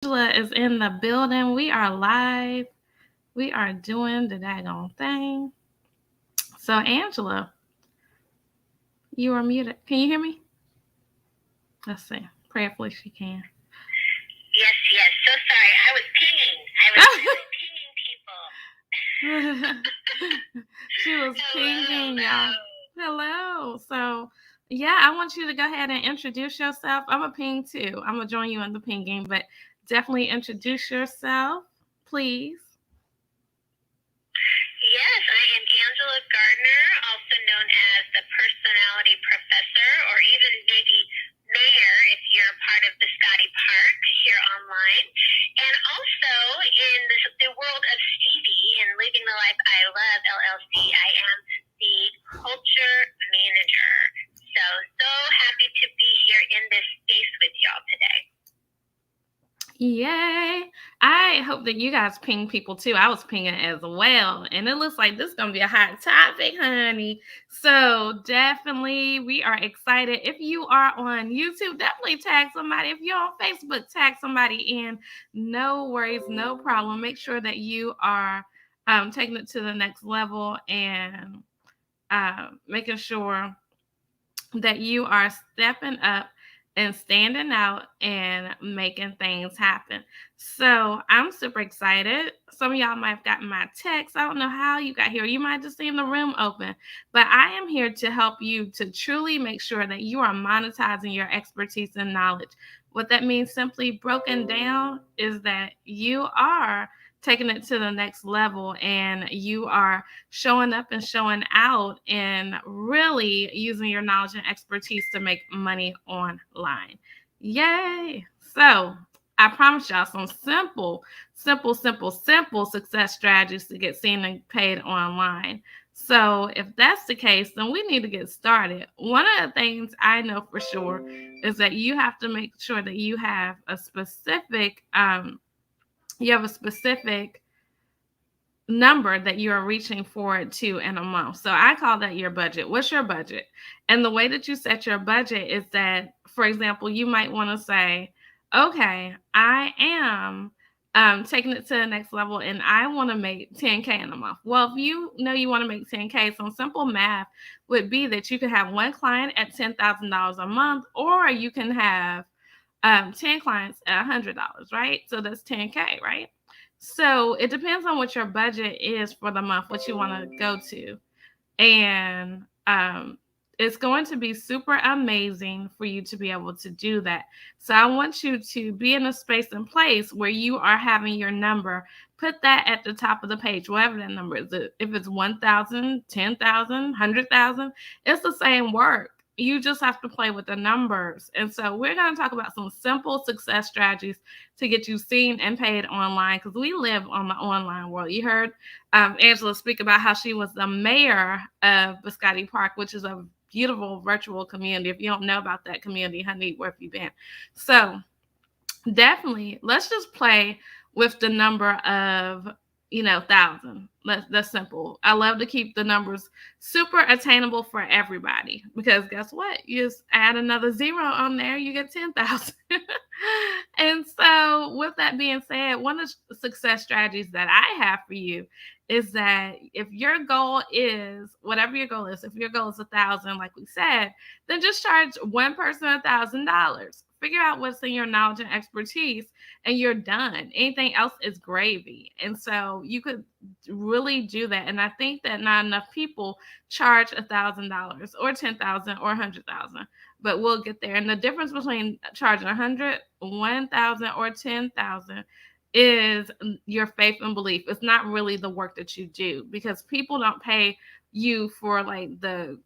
Angela is in the building. We are live. We are doing the daggone thing. So, Angela, you are muted. Can you hear me? Let's see. Prayerfully, she can. Yes, yes. So sorry. I was pinging. I was really pinging people. She was Hello, pinging, y'all. hello. Hello. So, yeah, I want you to go ahead and introduce yourself. I'm a ping too. I'm going to join you in the pinging, but definitely introduce yourself, please. Yes, I am Angela Gardner, also known as the personality professor, or even maybe mayor if you're a part of the Scotty Park here online. And also in the world of Stevie and Living the Life I Love LLC, I am the culture manager. So happy to be here in this space with y'all today. Yay! I hope that you guys ping people too. I was pinging as well. And it looks like this is going to be a hot topic, honey. So, definitely, we are excited. If you are on YouTube, definitely tag somebody. If you're on Facebook, tag somebody in. No worries, no problem. Make sure that you are taking it to the next level and making sure that you are stepping up and standing out and making things happen. So I'm super excited. Some of y'all might have gotten my text. I don't know how you got here. You might have just seen the room open, but I am here to help you to truly make sure that you are monetizing your expertise and knowledge. What that means, simply broken down, is that you are taking it to the next level and you are showing up and showing out and really using your knowledge and expertise to make money online. Yay! So, I promise y'all some simple success strategies to get seen and paid online. So, if that's the case, then we need to get started. One of the things I know for sure is that you have to make sure that you have a specific number that you are reaching forward to in a month. So I call that your budget. What's your budget? And the way that you set your budget is that, for example, you might want to say, okay, I am taking it to the next level and I want to make 10K in a month. Well, if you know you want to make 10K, some simple math would be that you could have one client at $10,000 a month, or you can have 10 clients at $100, right? So that's 10K, right? So it depends on what your budget is for the month, what you want to go to. And it's going to be super amazing for you to be able to do that. So I want you to be in a space and place where you are having your number. Put that at the top of the page, whatever that number is. If it's 1,000, 10,000, 100,000, it's the same work. You just have to play with the numbers. And so we're going to talk about some simple success strategies to get you seen and paid online, because we live on the online world. You heard Angela speak about how she was the mayor of Biscotti Park, which is a beautiful virtual community. If you don't know about that community, honey, where have you been? So definitely, let's just play with the number of 1,000. That's simple. I love to keep the numbers super attainable for everybody, because guess what? You just add another zero on there, you get 10,000. And so, with that being said, one of the success strategies that I have for you is that if your goal is whatever your goal is, if your goal is 1,000, like we said, then just charge one person $1,000. Figure out what's in your knowledge and expertise, and you're done. Anything else is gravy. And so you could really do that. And I think that not enough people charge $1,000 or 10,000 or 100,000. But we'll get there. And the difference between charging 100, 1,000, or 10,000 is your faith and belief. It's not really the work that you do, because people don't pay you for like the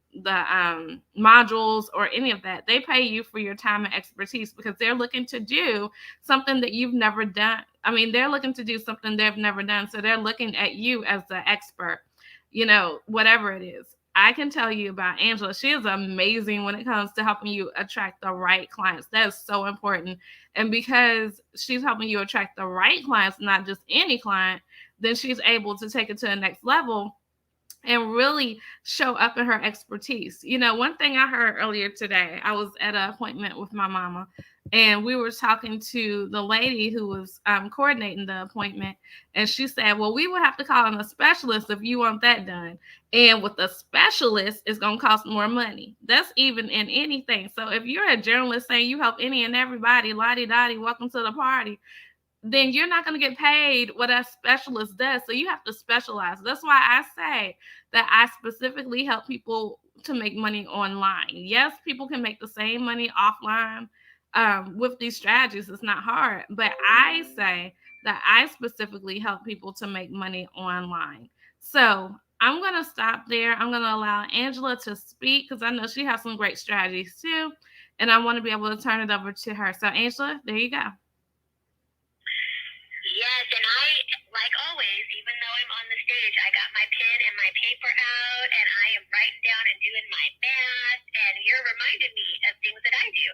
modules or any of that. They pay you for your time and expertise, because they're looking to do something that you've never done. I mean, they're looking to do something they've never done. So they're looking at you as the expert, whatever it is. I can tell you about Angela. She is amazing when it comes to helping you attract the right clients. That is so important. And because she's helping you attract the right clients, not just any client, then she's able to take it to the next level and really show up in her expertise. One thing I heard earlier today, I was at an appointment with my mama, And we were talking to the lady who was coordinating the appointment, and she said, well, we would have to call in a specialist if you want that done, and with a specialist it's going to cost more money. That's even in anything. So if you're a journalist saying you help any and everybody, lottie dottie, welcome to the party, then you're not going to get paid what a specialist does. So you have to specialize. That's why I say that I specifically help people to make money online. Yes, people can make the same money offline with these strategies. It's not hard. But I say that I specifically help people to make money online. So I'm going to stop there. I'm going to allow Angela to speak because I know she has some great strategies too. And I want to be able to turn it over to her. So, Angela, there you go. Yes, and I, like always, even though I'm on the stage, I got my pen and my paper out, and I am writing down and doing my math, and you're reminding me of things that I do.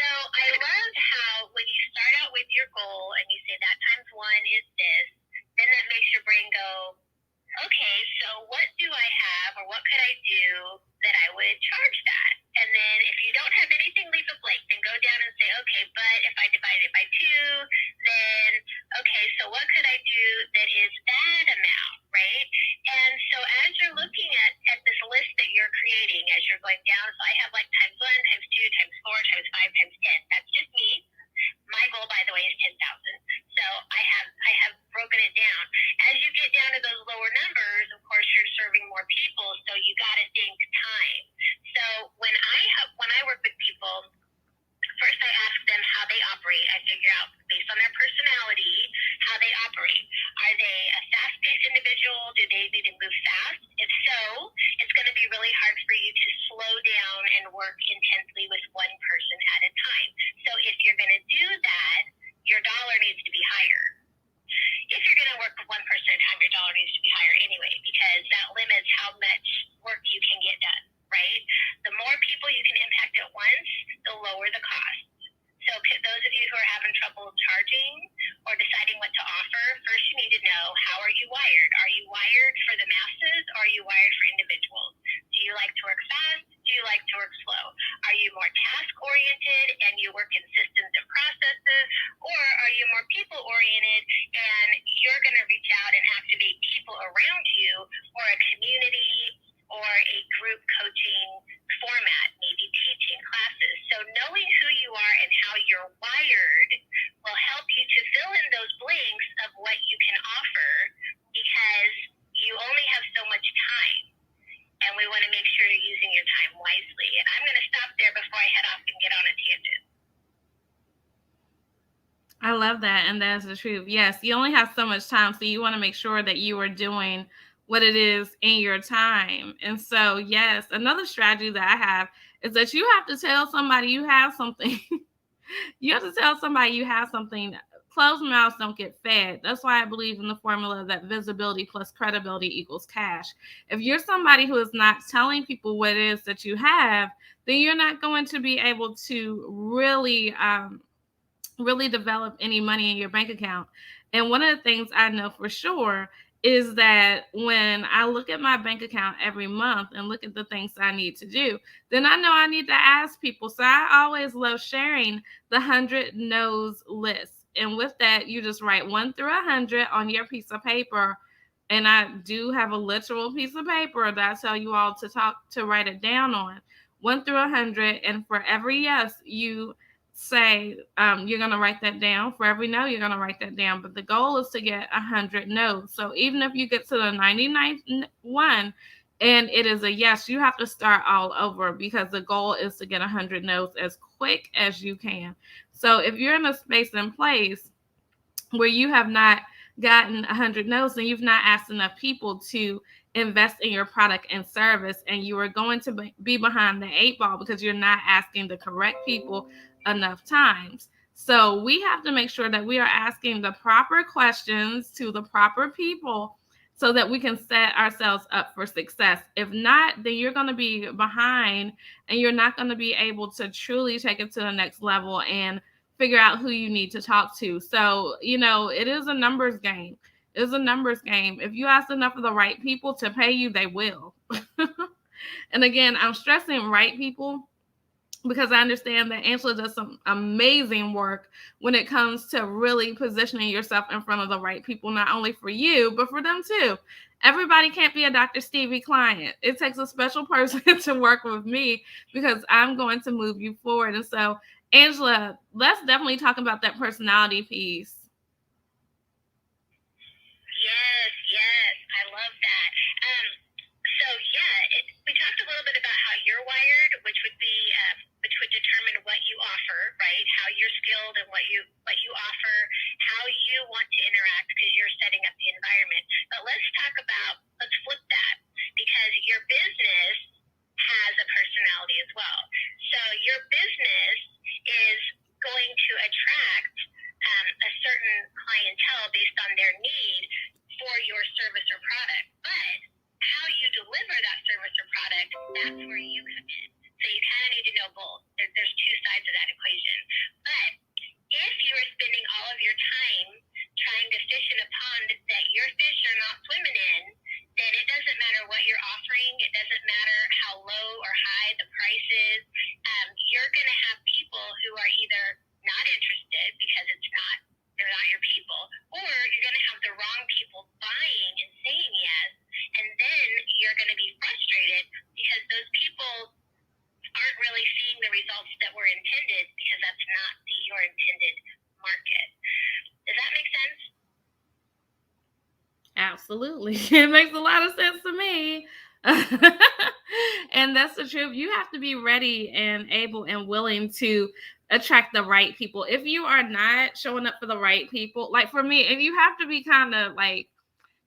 So I love how when you start out with your goal and you say that times one is this, then that makes your brain go, okay, so what do I have or what could I do that I would charge that? And then if you don't have anything, leave a blank. Then go down and say, okay, but if I divide it by two, then, okay, so what could I do that is that amount, right? And so as you're looking at this list that you're creating, as you're going down, so I have like times one, times two, times four, times five, times 10. That's just me. My goal, by the way, is 10,000. So I have broken it down. As you get down to those lower numbers, of course, you're serving more people, so you got to think time. So when I work with people, first I ask them how they operate. I figure out based on their personality how they operate. Are they a fast-paced individual? Do they need to move fast? If so, it's going to be really hard for you to slow down and work intensely with one person at a time. So if you're going to do that, your dollar needs to be higher. If you're going to work with one person at a time, your dollar needs to be higher anyway, because that limits how much work you can get done, right? The more people you can impact at once, the lower the cost. So those of you who are having trouble charging or deciding what to offer, first you need to know, how are you wired? Are you wired for the masses, or are you wired for individuals? Do you like to work fast? Do you like to work slow? Are you more task-oriented and you work in systems and processes, or are you more people-oriented and you're going to reach out and activate people around you, or a community, or a group coaching format, maybe teaching classes? So knowing who you are and how you're wired will help you to fill in those blanks of what you can offer, because you only have so much time, and we want to make sure you're using your time wisely. And I'm going to stop there before I head off and get on a tangent. I love that. And that's the truth. Yes, you only have so much time. So you want to make sure that you are doing what it is in your time. And so, yes, another strategy that I have is that you have to tell somebody you have something. You have to tell somebody you have something. Closed mouths don't get fed. That's why I believe in the formula that visibility plus credibility equals cash. If you're somebody who is not telling people what it is that you have, then you're not going to be able to really develop any money in your bank account. And one of the things I know for sure is that when I look at my bank account every month and look at the things I need to do, then I know I need to ask people. So I always love sharing the 100 no's list. And with that, you just write 1 through 100 on your piece of paper. And I do have a literal piece of paper that I tell you all to write it down on, 1 through 100. And for every yes, you say you're going to write that down. For every no, you're going to write that down. But the goal is to get 100 no's. So even if you get to the 99th one and it is a yes, you have to start all over, because the goal is to get 100 no's as quick as you can. So if you're in a space and place where you have not gotten 100 no's and you've not asked enough people to invest in your product and service, and you are going to be behind the 8 ball because you're not asking the correct people enough times. So we have to make sure that we are asking the proper questions to the proper people so that we can set ourselves up for success. If not, then you're going to be behind and you're not going to be able to truly take it to the next level and figure out who you need to talk to. So, it is a numbers game. It's a numbers game. If you ask enough of the right people to pay you, they will. And again, I'm stressing right people because I understand that Angela does some amazing work when it comes to really positioning yourself in front of the right people, not only for you, but for them too. Everybody can't be a Dr. Stevie client. It takes a special person to work with me because I'm going to move you forward. And so, Angela, let's definitely talk about that personality piece. Yes, yes, I love that. So yeah, we talked a little bit about how you're wired, which would be which would determine what you offer, right? How you're skilled and what you offer, how you want to interact because you're setting up the environment. But let's flip that because your business has a personality as well. So your business is going to attract a certain clientele based on their need for your service or product. But how you deliver that service or product, that's where you come in. So you kind of need to know both. There's two sides of that equation. But if you are spending all of your time trying to fish in a pond that your fish are not swimming in, then it doesn't matter what you're offering. It doesn't matter how low or high the price is. You're going to have people who are either not interested because they're not your people, or you're going to have the wrong people buying and saying yes, and then you're going to be frustrated because those people aren't really seeing the results that were intended because that's not your intended market. Does that make sense? Absolutely. It makes a lot of sense to me. And that's the truth. You have to be ready and able and willing to attract the right people. If you are not showing up for the right people, like for me, and you have to be kind of like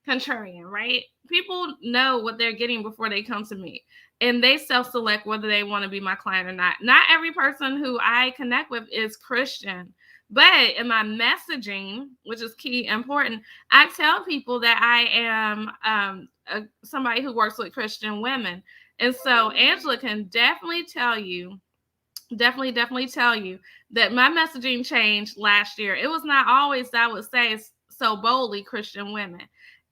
contrarian, right? People know what they're getting before they come to me. And they self select whether they want to be my client or not. Not every person who I connect with is Christian. But in my messaging, which is key important, I tell people that I am somebody who works with Christian women. And so Angela can definitely tell you that my messaging changed last year. It was not always, I would say, so boldly Christian women.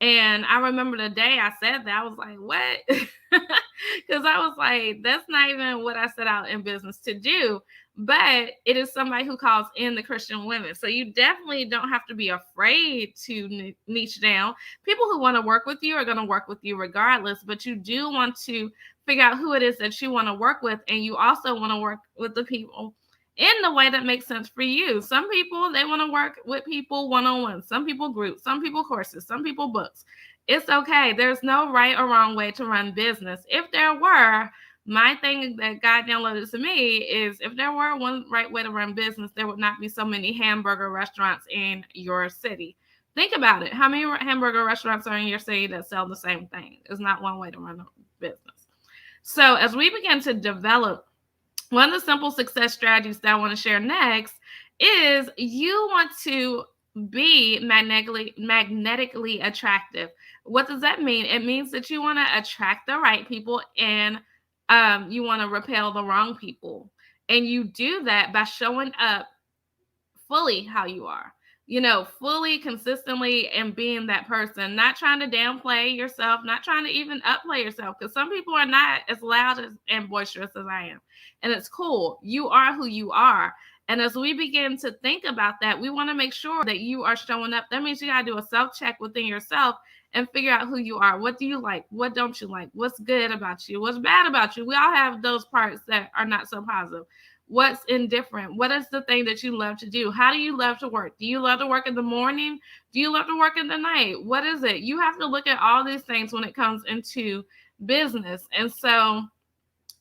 And I remember the day I said that, I was like, what? Because I was like, that's not even what I set out in business to do. But it is somebody who calls in the Christian women. So you definitely don't have to be afraid to niche down. People who want to work with you are going to work with you regardless. But you do want to figure out who it is that you want to work with, and you also want to work with the people in the way that makes sense for you. Some people, they want to work with people one-on-one, some people groups, some people courses, some people books. It's okay. There's no right or wrong way to run business. If there were, my thing that God downloaded to me is if there were one right way to run business, there would not be so many hamburger restaurants in your city. Think about it. How many hamburger restaurants are in your city that sell the same thing? It's not one way to run a business. So, as we begin to develop, one of the simple success strategies that I want to share next is you want to be magnetically attractive. What does that mean? It means that you want to attract the right people and you want to repel the wrong people. And you do that by showing up fully how you are, fully, consistently, and being that person, not trying to downplay yourself, not trying to even upplay yourself, because some people are not as loud and boisterous as I am. And it's cool. You are who you are. And as we begin to think about that, we want to make sure that you are showing up. That means you got to do a self check within yourself and figure out who you are. What do you like? What don't you like? What's good about you? What's bad about you? We all have those parts that are not so positive. What's indifferent? What is the thing that you love to do? How do you love to work? Do you love to work in the morning? Do you love to work in the night? What is it? You have to look at all these things when it comes into business. And so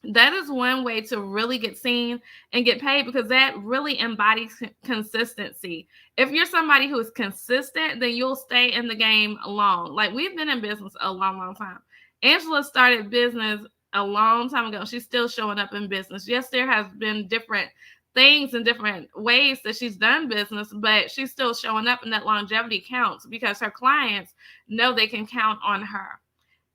that is one way to really get seen and get paid, because that really embodies consistency. If you're somebody who is consistent, then you'll stay in the game long. Like, we've been in business a long time. Angela started business a long time ago. She's still showing up in business. Yes, there has been different things and different ways that she's done business, but she's still showing up, and that longevity counts because her clients know they can count on her.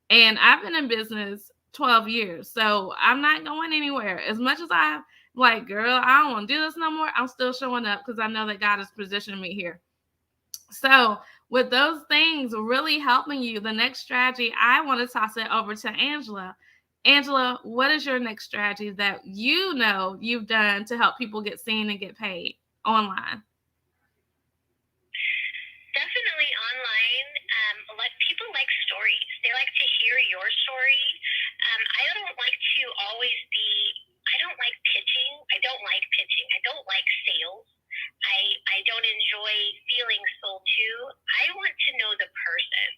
And I've been in business 12 years. So I'm not going anywhere. As much as I'm like, girl, I don't want to do this no more, I'm still showing up because I know that God is positioning me here. So with those things really helping you, the next strategy, I want to toss it over to Angela, Angela, what is your next strategy that you know you've done to help people get seen and get paid online? Definitely online. Let people like stories. They like to hear your story. I don't like to always be. I don't like pitching. I don't like pitching. I don't like sales. I don't enjoy feeling sold to. I want to know the person,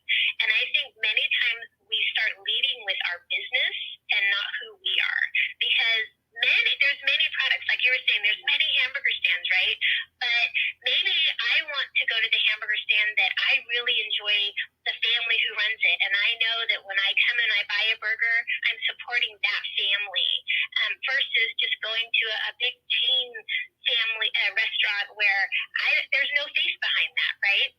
and I think many times we start leading with our business and not who we are, because there's many products, like you were saying, there's many hamburger stands, right? But maybe I want to go to the hamburger stand that I really enjoy, the family who runs it, and I know that when I come and I buy a burger, I'm supporting that family, versus just going to a big chain family restaurant where there's no face behind that, right?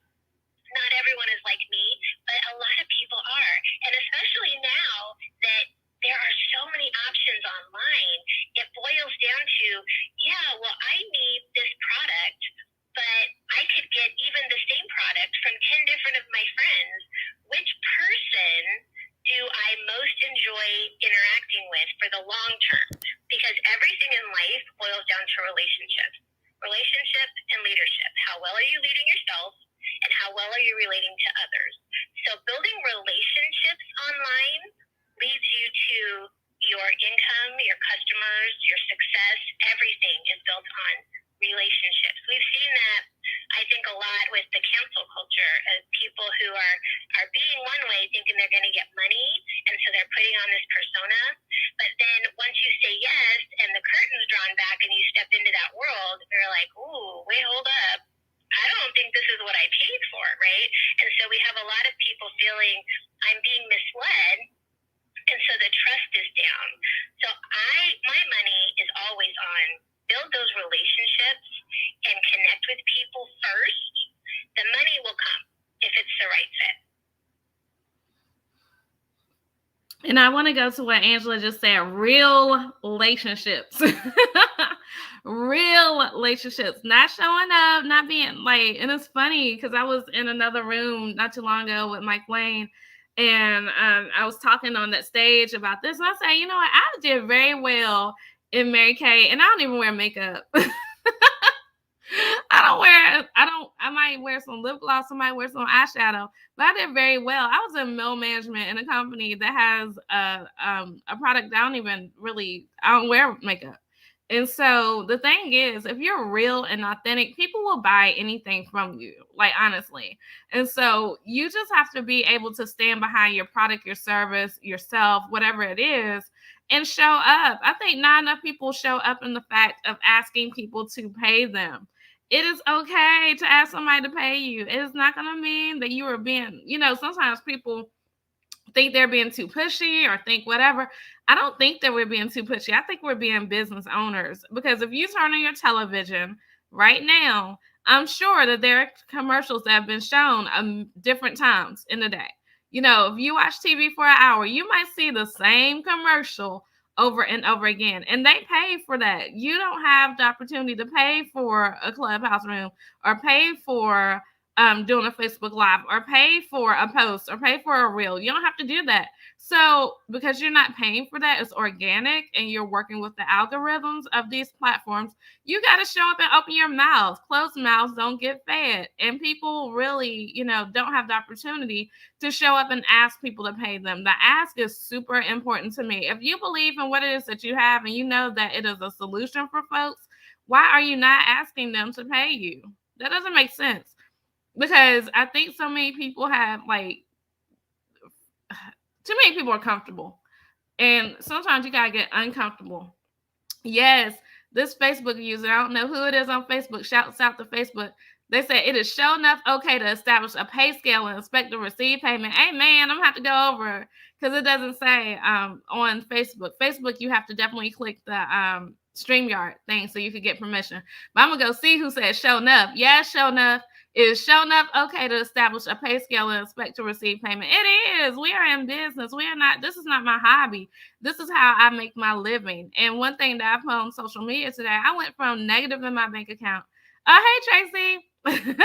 Not everyone is like me, but a lot of people are. And especially now that there are so many options online, it boils down to, yeah, well, I need this product, but I could get even the same product from 10 different of my friends. Which person do I most enjoy interacting with for the long term? Because everything in life boils down to relationship and leadership. How well are you leading yourself? And how well are you relating to others? So building relationships online leads you to your income, your customers, your success. Everything is built on relationships. We've seen that, I think, a lot with the cancel culture, as people who are being one way, thinking they're going to get money, and so they're putting on this persona. But then once you say yes and the curtain's drawn back and you step into that world, you're like, ooh, wait, hold up. I don't think this is what I paid for, right? And so we have a lot of people feeling I'm being misled, and so the trust is down. So my money is always on build those relationships and connect with people first. The money will come if it's the right fit. And I want to go to what Angela just said, real relationships. Real relationships, not showing up, not being like, and it's funny because I was in another room not too long ago with Mike Wayne, and I was talking on that stage about this, and I said, you know what, I did very well in Mary Kay, and I don't even wear makeup. I might wear some lip gloss, I might wear some eyeshadow, but I did very well. I was in middle management in a company that has a product that I don't wear makeup. And so the thing is, if you're real and authentic, people will buy anything from you, like honestly. And so you just have to be able to stand behind your product, your service, yourself, whatever it is, and show up. I think not enough people show up in the fact of asking people to pay them. It is okay to ask somebody to pay you. It is not going to mean that you are being, sometimes people think they're being too pushy or think whatever. I don't think that we're being too pushy. I think we're being business owners, because if you turn on your television right now, I'm sure that there are commercials that have been shown different times in the day. If you watch TV for an hour, you might see the same commercial over and over again, and they pay for that. You don't have the opportunity to pay for a clubhouse room or pay for doing a Facebook Live or pay for a post or pay for a reel. You don't have to do that. So because you're not paying for that, it's organic, and you're working with the algorithms of these platforms, you got to show up and open your mouth. Closed mouths don't get fed. And people really, don't have the opportunity to show up and ask people to pay them. The ask is super important to me. If you believe in what it is that you have and you know that it is a solution for folks, why are you not asking them to pay you? That doesn't make sense. Because I think so many people have too many people are comfortable, and sometimes you gotta get uncomfortable. Yes, this Facebook user, I don't know who it is on Facebook, shouts out to Facebook. They say it is sure enough okay to establish a pay scale and expect to receive payment. Hey man, I'm gonna have to go over, because it doesn't say on Facebook. Facebook, you have to definitely click the StreamYard thing so you could get permission. But I'm gonna go see who said show enough. Yeah, show enough. Is show enough okay to establish a pay scale and expect to receive payment? It is. We are in business. We are not. This is not my hobby. This is how I make my living. And one thing that I put on social media today, I went from negative in my bank account. Hey, Tracy.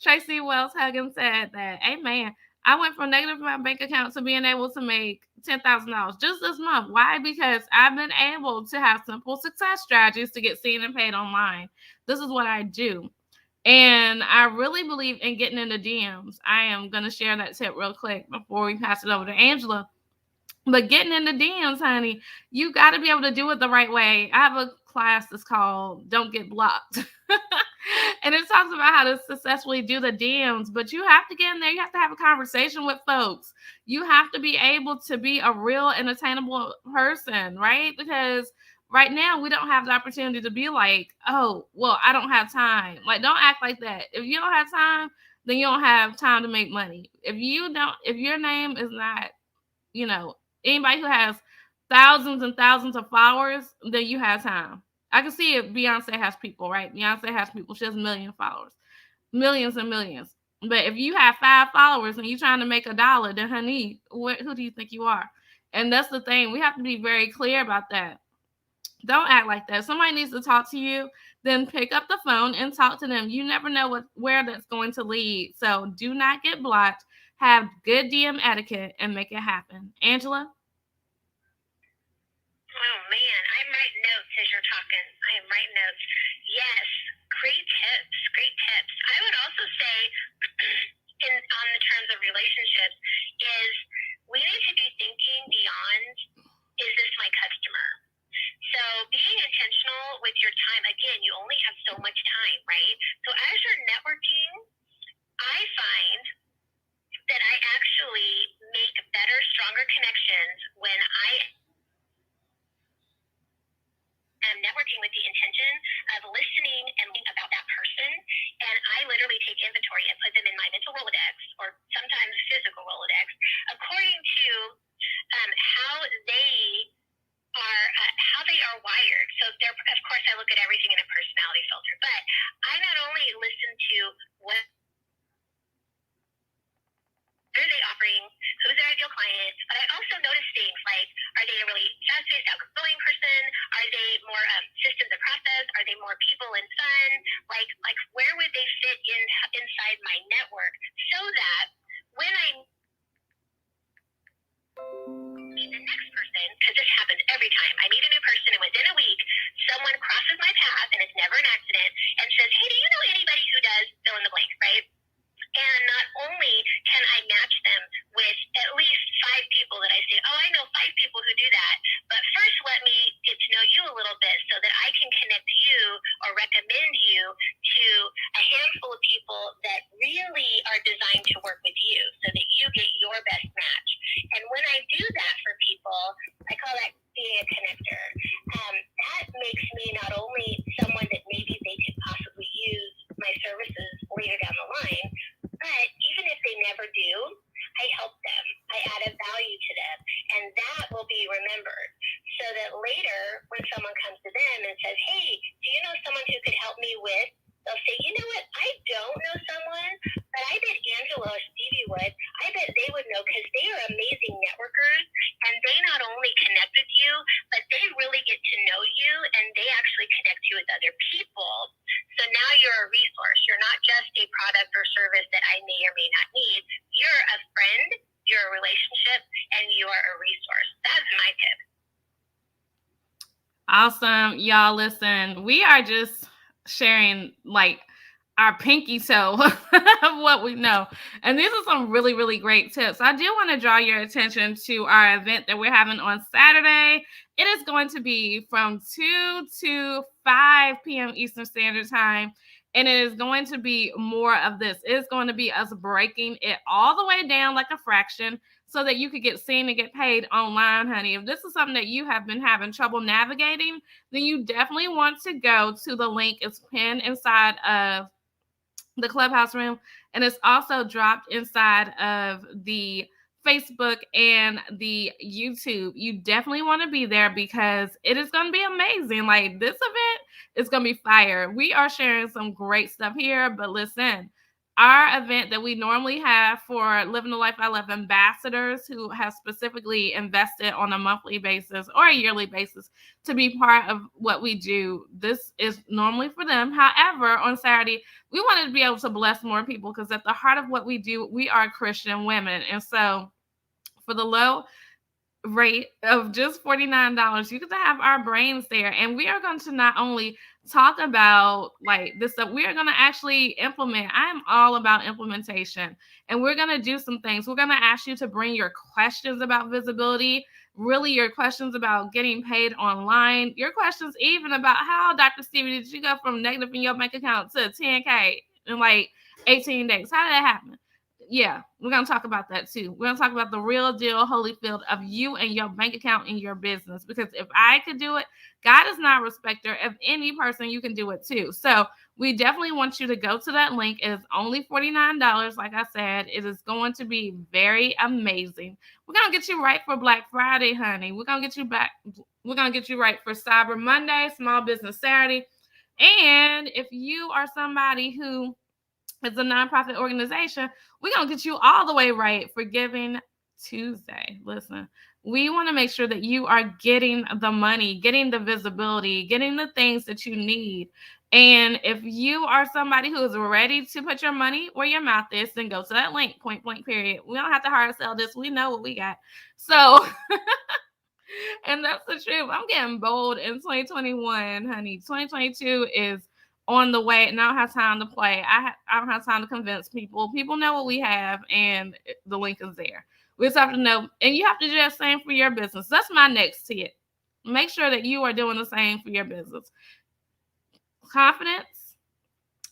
Tracy Wells Huggins said that, amen. I went from negative in my bank account to being able to make $10,000 just this month. Why? Because I've been able to have simple success strategies to get seen and paid online. This is what I do. And I really believe in getting in the DMs. I am going to share that tip real quick before we pass it over to Angela. But getting in the DMs, honey, you got to be able to do it the right way. I have a class that's called Don't Get Blocked. And it talks about how to successfully do the DMs, but you have to get in there. You have to have a conversation with folks. You have to be able to be a real and attainable person, right? Because right now we don't have the opportunity to be like, oh, well, I don't have time. Like, don't act like that. If you don't have time, then you don't have time to make money. If your name is not, you know, anybody who has thousands and thousands of followers, then you have time. I can see if Beyonce has people, right? Beyonce has people. She has a million followers, millions and millions. But if you have 5 followers and you're trying to make $1, then honey, who do you think you are? And that's the thing. We have to be very clear about that. Don't act like that. If somebody needs to talk to you, then pick up the phone and talk to them. You never know where that's going to lead. So do not get blocked. Have good DM etiquette and make it happen. Angela? Oh man, I'm writing notes as you're talking. I am writing notes. Yes, great tips, great tips. I would also say, on the terms of relationships, is we need to be thinking beyond, is this my customer? So being intentional with your time, again, you only have so much time, right? So as you're networking, I find that I actually make better, stronger connections when I am networking with the intention of listening and learning about that person. And I literally take inventory and put them in my mental Rolodex, or sometimes physical Rolodex, according to how they are wired. So of course, I look at everything in a personality filter, but I not only listen to what are they offering, who's their ideal client, but I also notice things like, are they a really fast-paced, outgoing person? Are they more systems and process? Are they more people and fun? Like where would they fit inside my network, so that when I meet the next person, because this happens every time I meet a new person, and within a week someone crosses my path, and it's never an accident, and says, hey, do you know anybody who does fill in the blank, right? And not only can I match them with at least 5 people that I say, oh, I know 5 people who do that, but first let me get to know you a little bit so that I can connect you or recommend you to a handful of people that really are designed to work with you so that you get your best match. And when I do that for people, I call that being a connector. That makes me not only someone that maybe they could possibly use my services later down the line, but even if they never do, I help them. I add a value to them, and that will be remembered. So that later, when someone comes to them and says, hey, do you know someone who could help me with? They'll say, you know what, I don't know someone, but I bet Angela or Stevie would. I bet they would know, because they are amazing networkers, and they not only connect with you, but they really get to know you, and they actually connect you with other people. So now you're a resource. You're not just a product or service that I may or may not need. You're a friend, you're a relationship, and you are a resource. That's my tip. Awesome. Y'all, listen, we are just sharing like our pinky toe of what we know. And these are some really, really great tips. I do want to draw your attention to our event that we're having on Saturday. It is going to be from 2 to 5 p.m. Eastern Standard Time. And it is going to be more of this. It's going to be us breaking it all the way down like a fraction so that you could get seen and get paid online, honey. If this is something that you have been having trouble navigating, then you definitely want to go to the link. It's pinned inside of the Clubhouse room, and it's also dropped inside of the Facebook and the YouTube. You definitely want to be there because it is going to be amazing. Like, this event is going to be fire. We are sharing some great stuff here, but listen, our event that we normally have for Living the Life I Love ambassadors who have specifically invested on a monthly basis or a yearly basis to be part of what we do. This is normally for them. However, on Saturday, we wanted to be able to bless more people because at the heart of what we do, we are Christian women. And so for the low rate of just $49, you get to have our brains there. And we are going to not only talk about like this stuff, we are going to actually implement. I'm all about implementation. And we're going to do some things. We're going to ask you to bring your questions about visibility, really your questions about getting paid online, your questions even about how, Dr. Stevie, did you go from negative in your bank account to 10K in like 18 days? How did that happen? Yeah, we're going to talk about that too. We're going to talk about the real deal, Holyfield, of you and your bank account and your business. Because if I could do it, God is not a respecter of any person. You can do it too. So we definitely want you to go to that link. It is only $49. Like I said, it is going to be very amazing. We're going to get you right for Black Friday, honey. We're going to get you back. We're going to get you right for Cyber Monday, Small Business Saturday. And if you are somebody who it's a nonprofit organization, we're going to get you all the way right for Giving Tuesday. Listen, we want to make sure that you are getting the money, getting the visibility, getting the things that you need. And if you are somebody who is ready to put your money where your mouth is, then go to that link, point blank, period. We don't have to hard sell this. We know what we got. So, and that's the truth. I'm getting bold in 2021, honey. 2022 is on the way, and I don't have time to play. I don't have time to convince people. People know what we have, and the link is there. We just have to know, and you have to do the same for your business. That's my next tip. Make sure that you are doing the same for your business. Confidence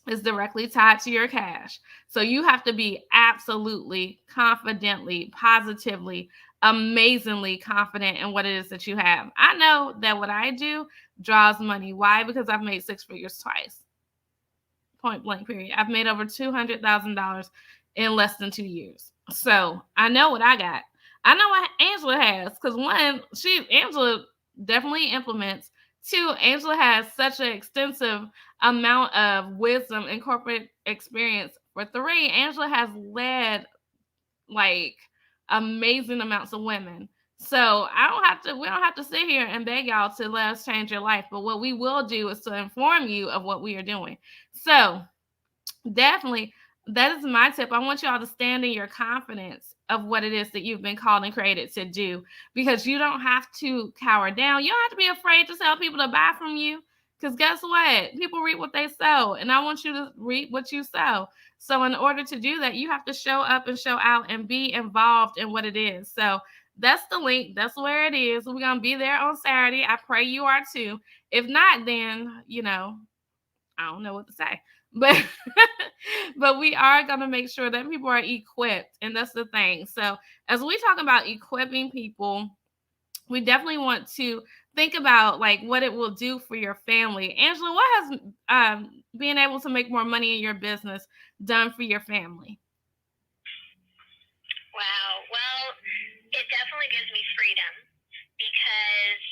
is directly tied to your cash. So you have to be absolutely, confidently, positively, amazingly confident in what it is that you have. I know that what I do draws money. Why? Because I've made six figures twice. Point blank, period. I've made over $200,000 in less than 2 years. So I know what I got. I know what Angela has because one, Angela definitely implements. Two, Angela has such an extensive amount of wisdom and corporate experience. For three, Angela has led like amazing amounts of women. So we don't have to sit here and beg y'all to let us change your life. But what we will do is to inform you of what we are doing. So definitely, that is my tip. I want y'all to stand in your confidence of what it is that you've been called and created to do, because you don't have to cower down. You don't have to be afraid to tell people to buy from you, because guess what? People reap what they sow, and I want you to reap what you sow. So in order to do that, you have to show up and show out and be involved in what it is. So that's the link. That's where it is. We're going to be there on Saturday. I pray you are too. If not, then, I don't know what to say. But but we are going to make sure that people are equipped, and that's the thing. So as we talk about equipping people, we definitely want to think about like what it will do for your family. Angela, what has being able to make more money in your business done for your family? Wow. Well, it definitely gives me freedom because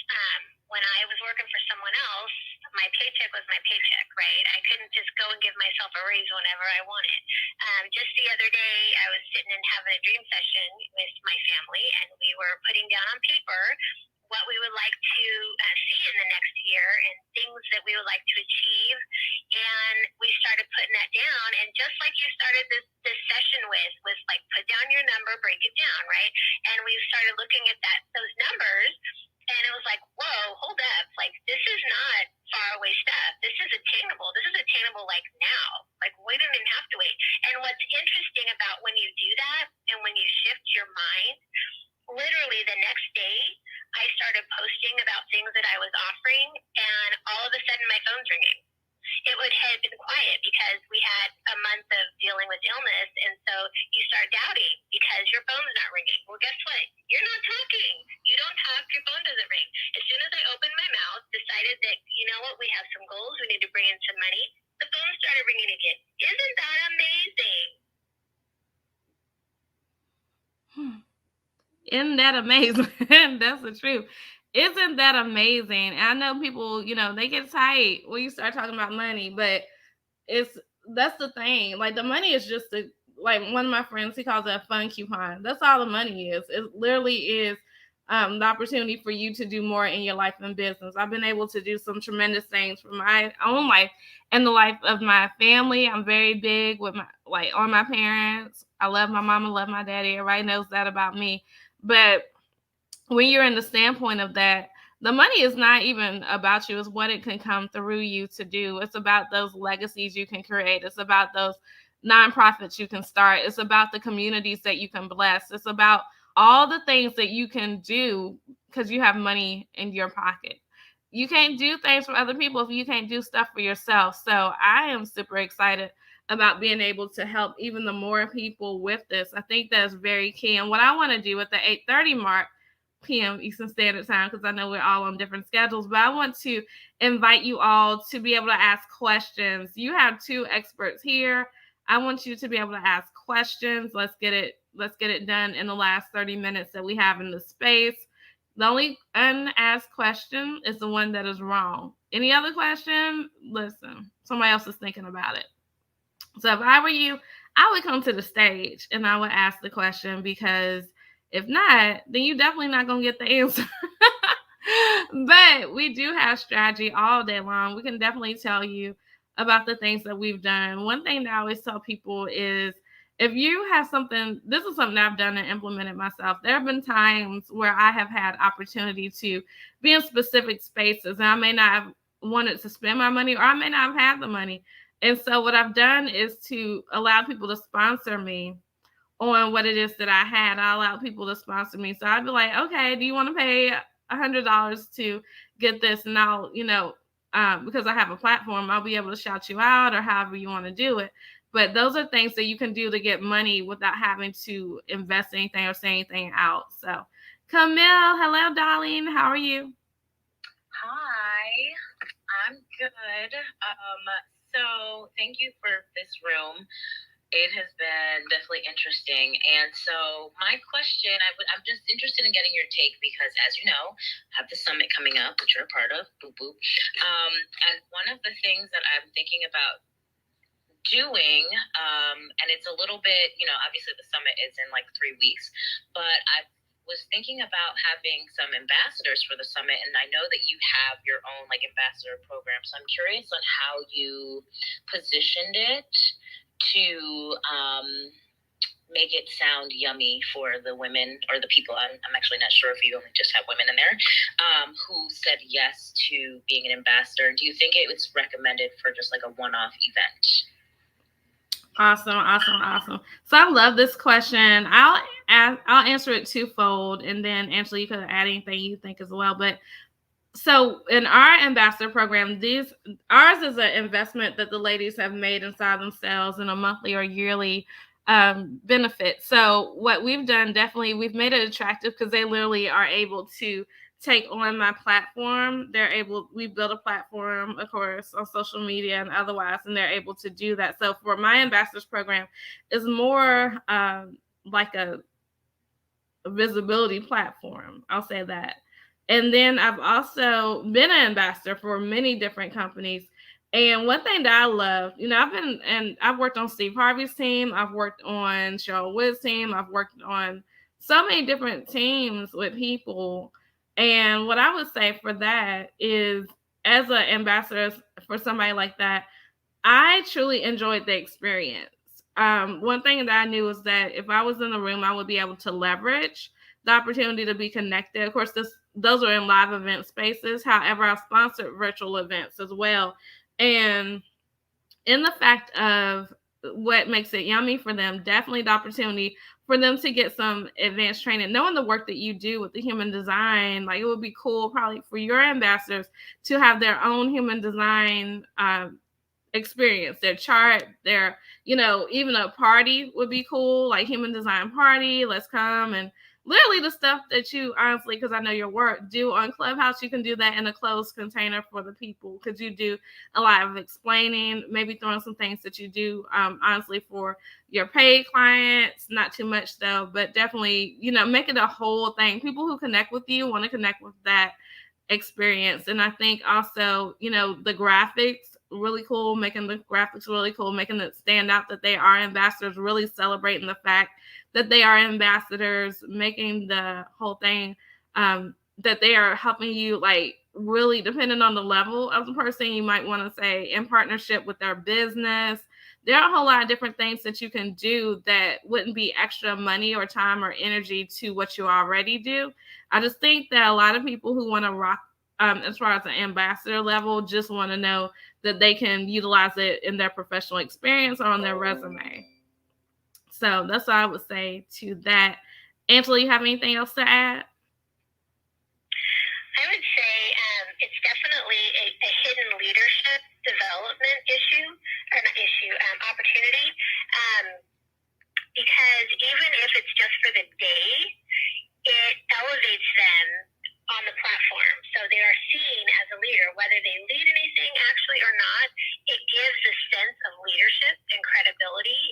when I was working for someone else, my paycheck was my paycheck, right? I couldn't just go and give myself a raise whenever I wanted. Just the other day, I was sitting and having a dream session with my family, and we were putting down on paper what we would like to see in the next year and things that we would like to achieve. And we started putting that down. And just like you started this session with, was like, put down your number, break it down, right? And we started looking at those numbers. And it was like, whoa, hold up. Like, this is not far away stuff. This is attainable. This is attainable like now. Like, we don't even have to wait. And what's interesting about when you do that and when you shift your mind, literally the next day, I started posting about things that I was offering, and all of a sudden my phone's ringing. It had been quiet because we had a month of dealing with illness, and so you start doubting because your phone's not ringing. Well, guess what? You're not talking. You don't talk, your phone doesn't ring. As soon as I opened my mouth, decided that, you know what, we have some goals, we need to bring in some money, the phone started ringing again. Isn't that amazing? Isn't that amazing? That's the truth. Isn't that amazing? I know people, they get tight when you start talking about money, but it's that's the thing. Like the money is just a, like one of my friends, he calls it a fun coupon. That's all the money is. It literally is the opportunity for you to do more in your life and business. I've been able to do some tremendous things for my own life and the life of my family. I'm very big with my like on my parents. I love my mama, love my daddy. Everybody knows that about me. But when you're in the standpoint of that, the money is not even about you, it's what it can come through you to do. It's about those legacies you can create. It's about those nonprofits you can start. It's about the communities that you can bless. It's about all the things that you can do because you have money in your pocket. You can't do things for other people if you can't do stuff for yourself. So I am super excited about being able to help even the more people with this. I think that's very key. And what I want to do at the 8:30 mark p.m. Eastern Standard Time, because I know we're all on different schedules, but I want to invite you all to be able to ask questions. You have two experts here. I want you to be able to ask questions. Let's get it done in the last 30 minutes that we have in the space. The only unasked question is the one that is wrong. Any other question? Listen, somebody else is thinking about it. So if I were you, I would come to the stage and I would ask the question, because if not, then you definitely not gonna get the answer. But we do have strategy all day long. We can definitely tell you about the things that we've done. One thing that I always tell people is, if you have something, this is something I've done and implemented myself. There have been times where I have had opportunity to be in specific spaces and I may not have wanted to spend my money, or I may not have had the money. And so what I've done is to allow people to sponsor me on what it is that I had. I allowed people to sponsor me. So I'd be like, okay, do you want to pay $100 to get this? And I'll, because I have a platform, I'll be able to shout you out or however you want to do it. But those are things that you can do to get money without having to invest anything or say anything out. So, Camille, hello, darling. How are you? Hi, I'm good. So thank you for this room. It has been definitely interesting. And so my question, I'm just interested in getting your take because, as you know, I have the summit coming up, which you're a part of, boop, boop. And one of the things that I'm thinking about doing, and it's a little bit, obviously the summit is in like 3 weeks, but I was thinking about having some ambassadors for the summit, and I know that you have your own like ambassador program, so I'm curious on how you positioned it to make it sound yummy for the women or the people. I'm actually not sure if you only just have women in there who said yes to being an ambassador. Do you think it was recommended for just like a one-off event? Awesome. So I love this question. I'll answer it twofold, and then Angela, you could add anything you think as well. But so in our ambassador program, ours is an investment that the ladies have made inside themselves in a monthly or yearly benefit. So what we've done, definitely, we've made it attractive because they literally are able to take on my platform. We build a platform, of course, on social media and otherwise, and they're able to do that. So for my ambassadors program, is more like a visibility platform. I'll say that. And then I've also been an ambassador for many different companies. And one thing that I love, I've worked on Steve Harvey's team, I've worked on Cheryl Wood's team, I've worked on so many different teams with people. And what I would say for that is, as an ambassador for somebody like that, I truly enjoyed the experience. One thing that I knew was that if I was in the room, I would be able to leverage the opportunity to be connected. Of course, those are in live event spaces. However, I've sponsored virtual events as well. And in the fact of what makes it yummy for them, definitely the opportunity for them to get some advanced training, knowing the work that you do with the human design. Like, it would be cool probably for your ambassadors to have their own human design experience, their chart, even a party would be cool, like human design party. Let's come and literally the stuff that you honestly, because I know your work, do on Clubhouse, you can do that in a closed container for the people, because you do a lot of explaining, maybe throwing some things that you do honestly for your paid clients, not too much though, but definitely, make it a whole thing. People who connect with you want to connect with that experience. And I think also, the graphics really cool, making the graphics really cool, making it stand out that they are ambassadors, really celebrating the fact that they are ambassadors, making the whole thing that they are helping you, like, really depending on the level of the person, you might want to say in partnership with their business. There are a whole lot of different things that you can do that wouldn't be extra money or time or energy to what you already do. I just think that a lot of people who want to rock as far as an ambassador level just want to know that they can utilize it in their professional experience or on their resume. So that's what I would say to that. Angela, you have anything else to add? I would say it's definitely a hidden leadership development issue, or not issue, opportunity. Because even if it's just for the day, it elevates them on the platform. So they are seen as a leader, whether they lead anything actually or not. It gives a sense of leadership and credibility,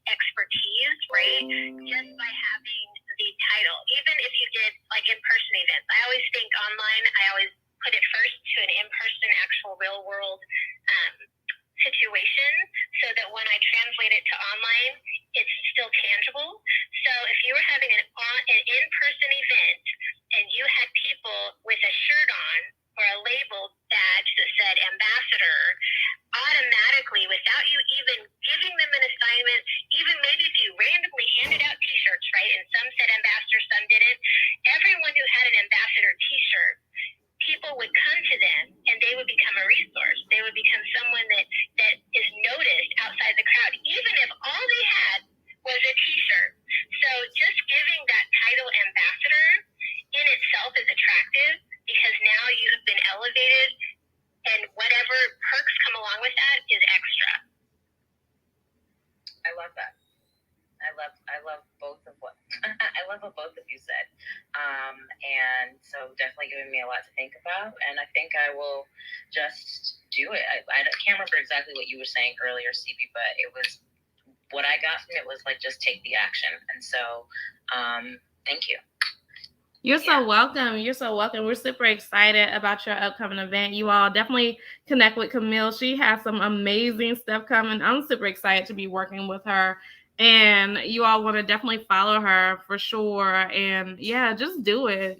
expertise, right? Just by having the title. Even if you did like in-person events, I always think online, I always put it first to an in-person, actual real world situation, so that when I translate it to online, it's still tangible. So if you were having an in-person event and you had people with a shirt on or a label badge that said ambassador, automatically, without you even giving them an assignment, even maybe if you randomly handed out t-shirts, right, and some said ambassador, some didn't, everyone who had an ambassador t-shirt, people would come to them and they would become a resource. They would become someone that is noticed outside the crowd, even if all they had was a t-shirt. So just giving that title ambassador in itself is attractive, because now you have been elevated, and whatever perks come along with that is extra. I love that. I love both of what I love what both of you said, and so definitely giving me a lot to think about. And I think I will just do it. I can't remember exactly what you were saying earlier, CB, but it was what I got from it was like, just take the action. And so, thank you. You're so welcome. You're so welcome. We're super excited about your upcoming event. You all definitely connect with Camille. She has some amazing stuff coming. I'm super excited to be working with her. And you all want to definitely follow her for sure. And yeah, just do it.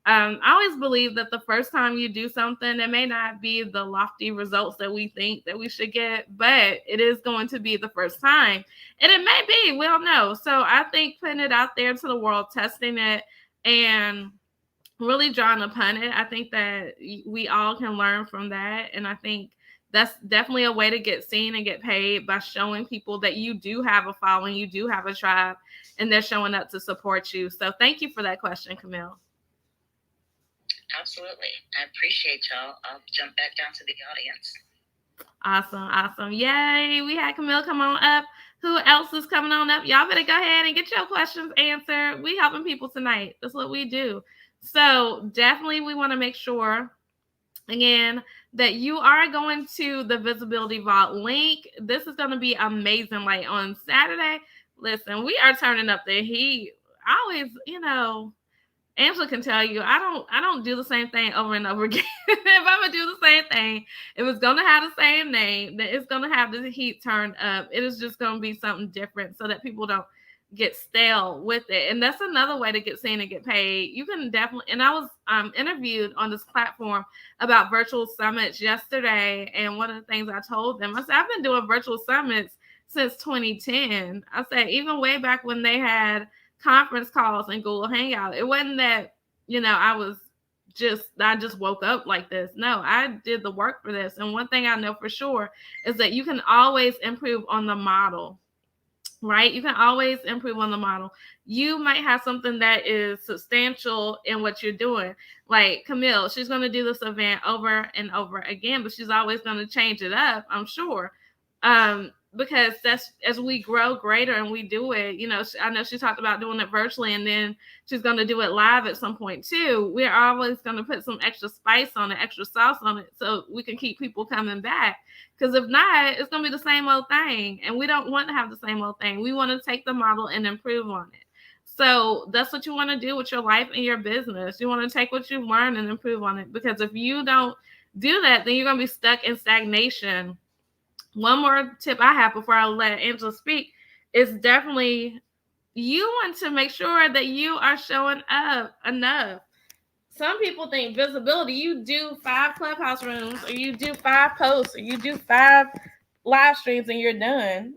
I always believe that the first time you do something, it may not be the lofty results that we think that we should get, but it is going to be the first time. And it may be, we don't know. So I think putting it out there to the world, testing it, and really drawing upon it, I think that we all can learn from that. And I think that's definitely a way to get seen and get paid, by showing people that you do have a following, you do have a tribe, and they're showing up to support you. So thank you for that question, Camille. Absolutely. I appreciate y'all. I'll jump back down to the audience. Awesome. Yay. We had Camille come on up. Who else is coming on up? Y'all better go ahead and get your questions answered. We helping people tonight. That's what we do. So definitely we want to make sure, again, that you are going to the Visibility Vault link. This is going to be amazing. Like on Saturday, listen, we are turning up the heat. I always, Angela can tell you, I don't do the same thing over and over again. If I'm gonna do the same thing, if it's gonna have the same name, then it's gonna have the heat turned up. It is just gonna be something different, so that people don't get stale with it. And that's another way to get seen and get paid. You can definitely, and I was interviewed on this platform about virtual summits yesterday, and one of the things I told them, I said, I've been doing virtual summits since 2010. I said, even way back when they had conference calls and Google Hangout. It wasn't that, I just woke up like this. No, I did the work for this. And one thing I know for sure is that you can always improve on the model, right? You can always improve on the model. You might have something that is substantial in what you're doing. Like Camille, she's going to do this event over and over again, but she's always going to change it up, I'm sure. Because that's, as we grow greater and we do it, I know she talked about doing it virtually, and then she's going to do it live at some point too. We're always going to put some extra spice on it, extra sauce on it, so we can keep people coming back. Because if not, it's going to be the same old thing, and we don't want to have the same old thing. We want to take the model and improve on it. So that's what you want to do with your life and your business. You want to take what you've learned and improve on it. Because if you don't do that, then you're going to be stuck in stagnation. One more tip I have before I let Angela speak is definitely you want to make sure that you are showing up enough. Some people think visibility, you do 5 clubhouse rooms, or you do 5 posts, or you do 5 live streams, and you're done.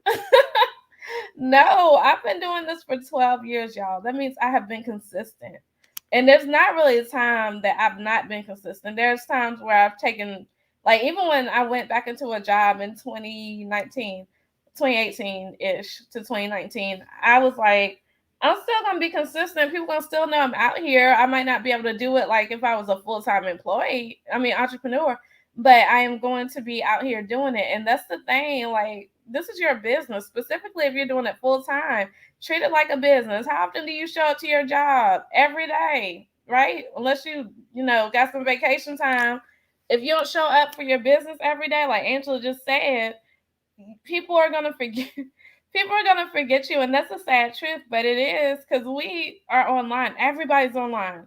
No, I've been doing this for 12 years, y'all. That means I have been consistent. And there's not really a time that I've not been consistent. There's times where I've taken, like, even when I went back into a job in 2019, 2018 ish to 2019, I was like, I'm still going to be consistent. People going to still know I'm out here. I might not be able to do it like if I was a full time employee, entrepreneur, but I am going to be out here doing it. And that's the thing. Like, this is your business, specifically if you're doing it full time. Treat it like a business. How often do you show up to your job? Every day, right? Unless got some vacation time. If you don't show up for your business every day, like Angela just said, people are gonna forget. People are gonna forget you, and that's a sad truth, but it is because we are online. Everybody's online.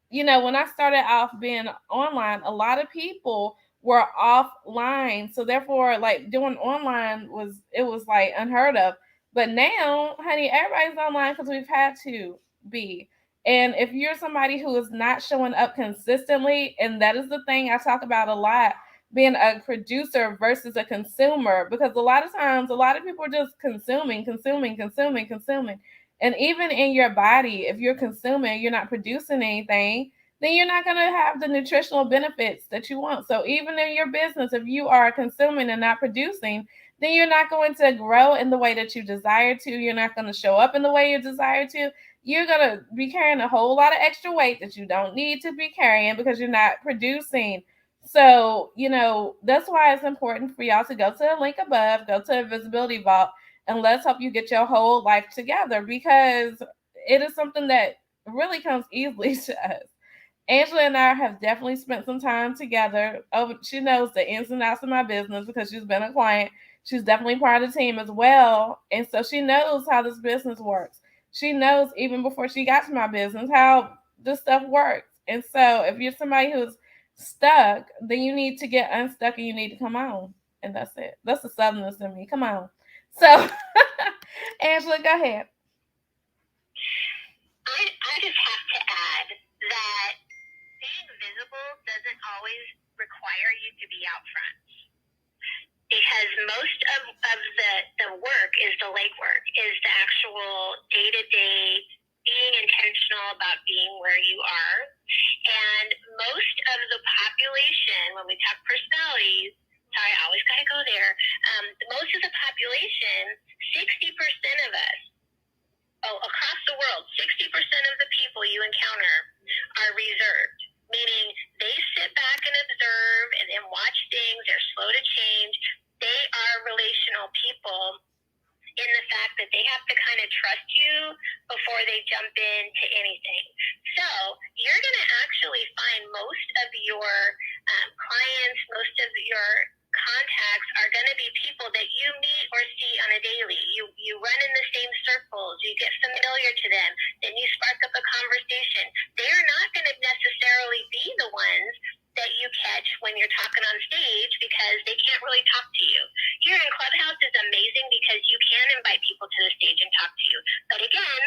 When I started off being online, a lot of people were offline. So therefore, like doing online was like unheard of. But now, honey, everybody's online because we've had to be. And if you're somebody who is not showing up consistently, and that is the thing I talk about a lot, being a producer versus a consumer, because a lot of times a lot of people are just consuming, consuming, consuming, consuming. And even in your body, if you're consuming, you're not producing anything, then you're not going to have the nutritional benefits that you want. So even in your business, if you are consuming and not producing, then you're not going to grow in the way that you desire to. You're not going to show up in the way you desire to. You're going to be carrying a whole lot of extra weight that you don't need to be carrying because you're not producing. So, that's why it's important for y'all to go to the link above, go to a visibility vault, and let's help you get your whole life together, because it is something that really comes easily to us. Angela and I have definitely spent some time together. Oh, she knows the ins and outs of my business because she's been a client. She's definitely part of the team as well. And so she knows how this business works. She knows even before she got to my business how this stuff works. And so if you're somebody who's stuck, then you need to get unstuck and you need to come on. And that's it. That's the southernness in me. Come on. So, Angela, go ahead. I just have to add that being visible doesn't always require you to be out front, because most of the work is the legwork, is the actual day-to-day being intentional about being where you are. And most of the population, when we talk personalities, sorry, I always got to go there, most of the population, 60% of us, across the world, 60% of the people you encounter are reserved, meaning they sit back and observe and watch things. They're slow to change. They are relational people in the fact that they have to kind of trust you before they jump into anything. So you're going to actually find most of your clients, most of your contacts are going to be people that you meet or see on a daily. You run in the same circles, you get familiar to them, then you spark up a conversation. They're not going to necessarily be the ones that you catch when you're talking on stage, because they can't really talk to you. Here in Clubhouse is amazing because you can invite people to the stage and talk to you. But again,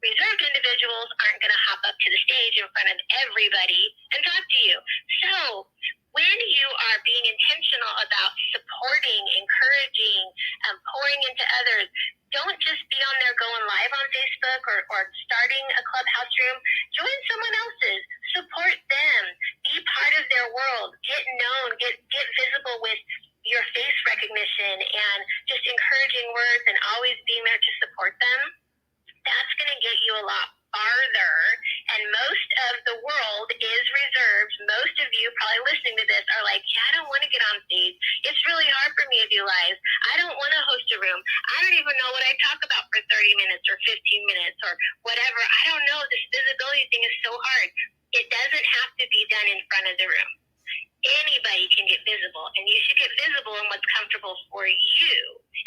reserved individuals aren't going to hop up to the stage in front of everybody and talk to you. So when you are being intentional about supporting, encouraging, pouring into others, don't just be on there going live on Facebook or starting a Clubhouse room. Join someone else's. Support them. Be part of their world. Get known. Get visible with your face recognition and just encouraging words and always being there to support them. That's going to get you a lot farther. And most of the world is reserved. Most of you probably listening to this are like, yeah, I don't want to get on stage. It's really hard for me to do live. I don't want to host a room. I don't even know what I talk about for 30 minutes or 15 minutes or whatever. I don't know. This visibility thing is so hard. It doesn't have to be done in front of the room. Anybody can get visible, and you should get visible in what's comfortable for you.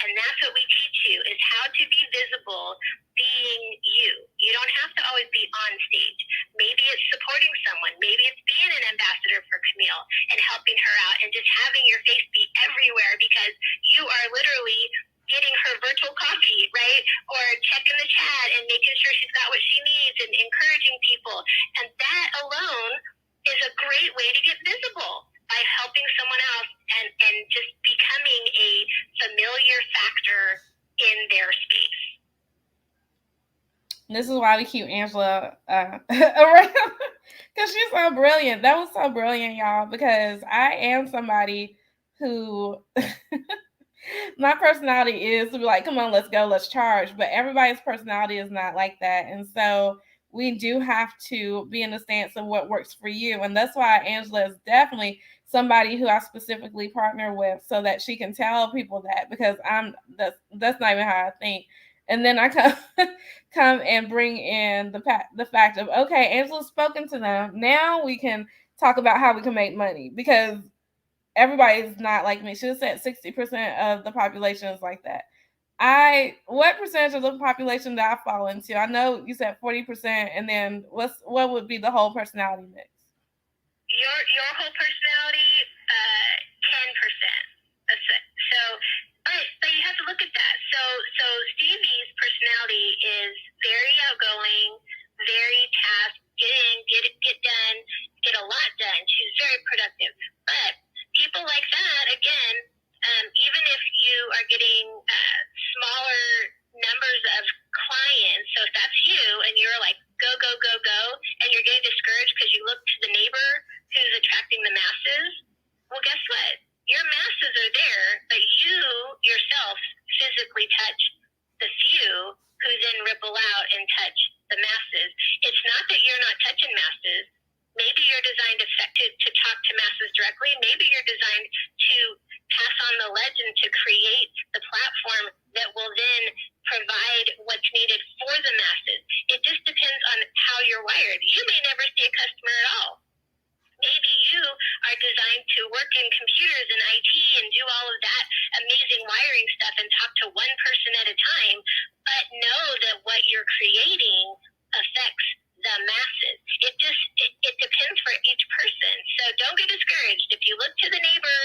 And that's what we teach you, is how to be visible being you. You don't have to always be on stage. Maybe it's supporting someone. Maybe it's being an ambassador for community. meal and helping her out and just having your face be everywhere because you are literally getting her virtual coffee, right? Or checking the chat and making sure she's got what she needs and encouraging people. And that alone is a great way to get visible by helping someone else and just becoming a familiar factor in their space. This is why we keep Angela around because she's so brilliant. That was so brilliant, y'all, because I am somebody who my personality is to be like, come on, let's go, let's charge. But everybody's personality is not like that. And so we do have to be in the stance of what works for you. And that's why Angela is definitely somebody who I specifically partner with so that she can tell people that because that's not even how I think. And then I come and bring in the fact of okay, Angela's spoken to them. Now we can talk about how we can make money because everybody's not like me. She just said 60% of the population is like that. What percentage of the population do I fall into? I know you said 40%, and then what would be the whole personality mix? Your whole personality, 10%. So, but you have to look at that. So Stevie's personality is very outgoing, very task, get done, get a lot done. She's very productive. But people like that, again, even if you are getting smaller numbers of clients, so if that's you and you're like go go go go, and you're getting discouraged because you look to the neighbor who's attracting the masses, well, guess what? Your masses are there, but you yourself physically touch the few who then ripple out and touch the masses. It's not that you're not touching masses. Maybe you're designed to talk to masses directly. Maybe you're designed to pass on the legend to create the platform that will then provide what's needed for the masses. It just depends on how you're wired. You may never see a customer at all. Maybe you are designed to work in computers and IT and do all of that amazing wiring stuff and talk to one person at a time, but know that what you're creating affects the masses. It depends for each person. So don't get discouraged. If you look to the neighbor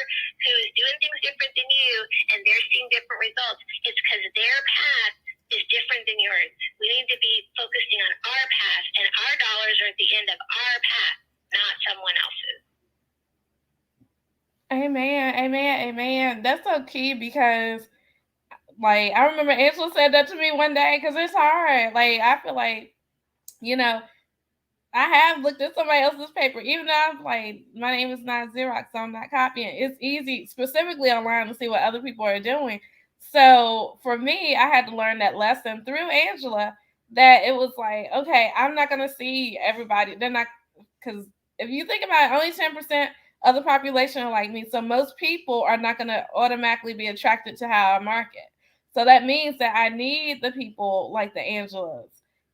who's doing things different than you and they're seeing different results, it's because their path is different than yours. We need to be focusing on our path, and our dollars are at the end of our path, not someone else's. Amen, amen, amen. That's so key because, like, I remember Angela said that to me one day because it's hard. Like, I feel like, you know, I have looked at somebody else's paper, even though I'm like, my name is not Xerox, so I'm not copying. It's easy, specifically online, to see what other people are doing. So for me, I had to learn that lesson through Angela that it was like, okay, I'm not going to see everybody. They're not, because if you think about it, only 10% of the population are like me. So most people are not going to automatically be attracted to how I market. So that means that I need the people like the Angelas